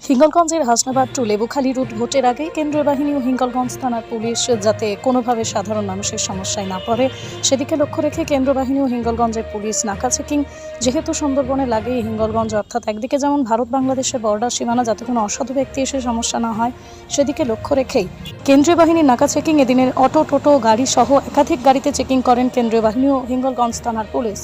হিঙ্গলগঞ্জের Hasnabad two Lebukhali root ভোটের আগে কেন্দ্রীয় বাহিনী ও হিঙ্গলগঞ্জ থানার পুলিশ যাতে কোনোভাবে সাধারণ মানুষের সমস্যায় না পড়ে সেদিকে লক্ষ্য রেখে কেন্দ্র বাহিনী ও হিঙ্গলগঞ্জের পুলিশ নাকা চেকিং যেহেতু সুন্দরবনে লাগে হিঙ্গলগঞ্জ অর্থাৎ একদিকে যেমন ভারত বাংলাদেশের বর্ডার সীমানা যাতে কোনো অসাধু ব্যক্তি এসে সমস্যা না হয় সেদিকে লক্ষ্য রেখেই কেন্দ্রীয় বাহিনীর নাকা চেকিং এদিনের অটো টোটো গাড়ি সহ একাধিক গাড়িতে চেকিং করেন কেন্দ্রীয় বাহিনী ও হিঙ্গলগঞ্জ থানার পুলিশ।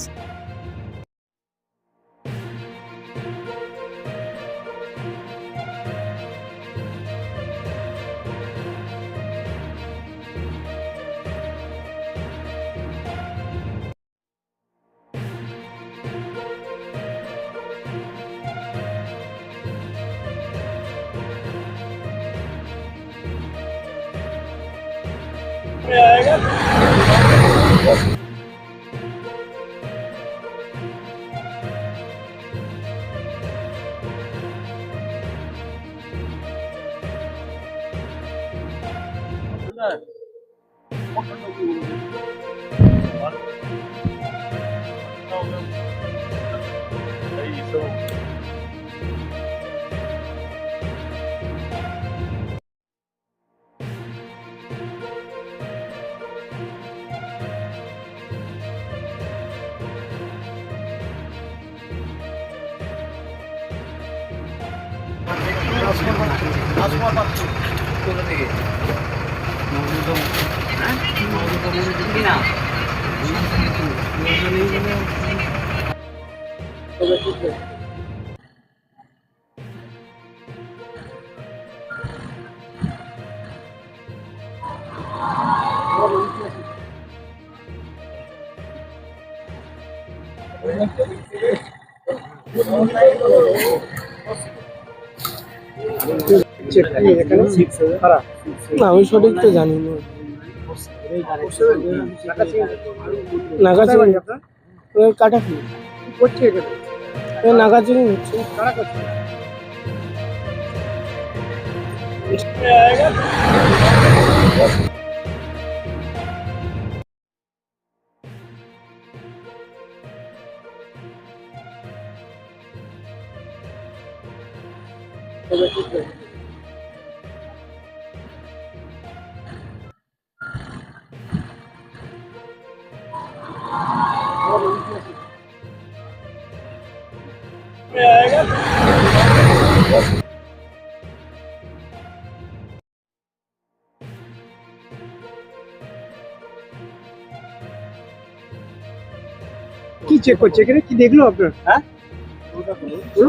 আমি সঠিক তো জানি না। কাটাফি করছে নাগা চিনি হচ্ছে কি চেক করছে এখানে? কি দেখলো আপনার? হ্যাঁ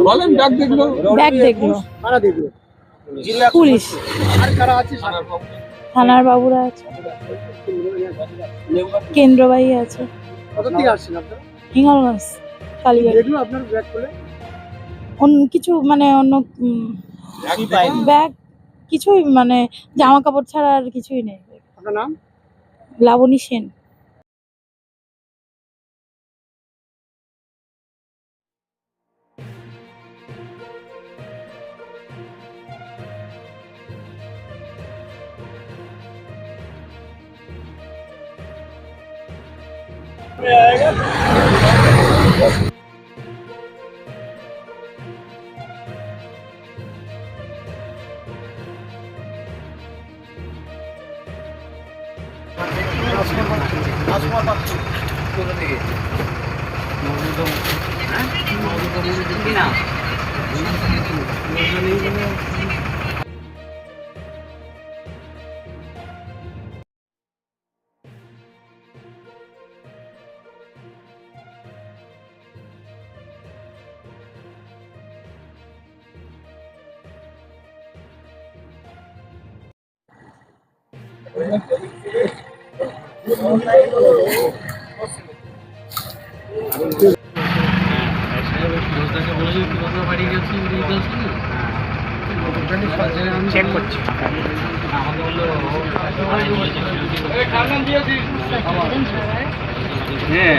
বলেন। ব্যাগ দেখলো কারা দেখলো? পুলিশ আর কারা আছে? থানার বাবুরা আছে, কেন্দ্রবাহী আছে। কত থেকে আসছেন আপনারা? হিঙ্গলগঞ্জ কালীবাড়ি। দেখলো আপনার ব্যাগ খুলে? অন্য কিছু মানে অন্য ব্যাগ কিছুই মানে জামা কাপড় ছাড়া আর কিছুই নেই। আপনার নাম? লাবণী সেন। চেক করছি। হ্যাঁ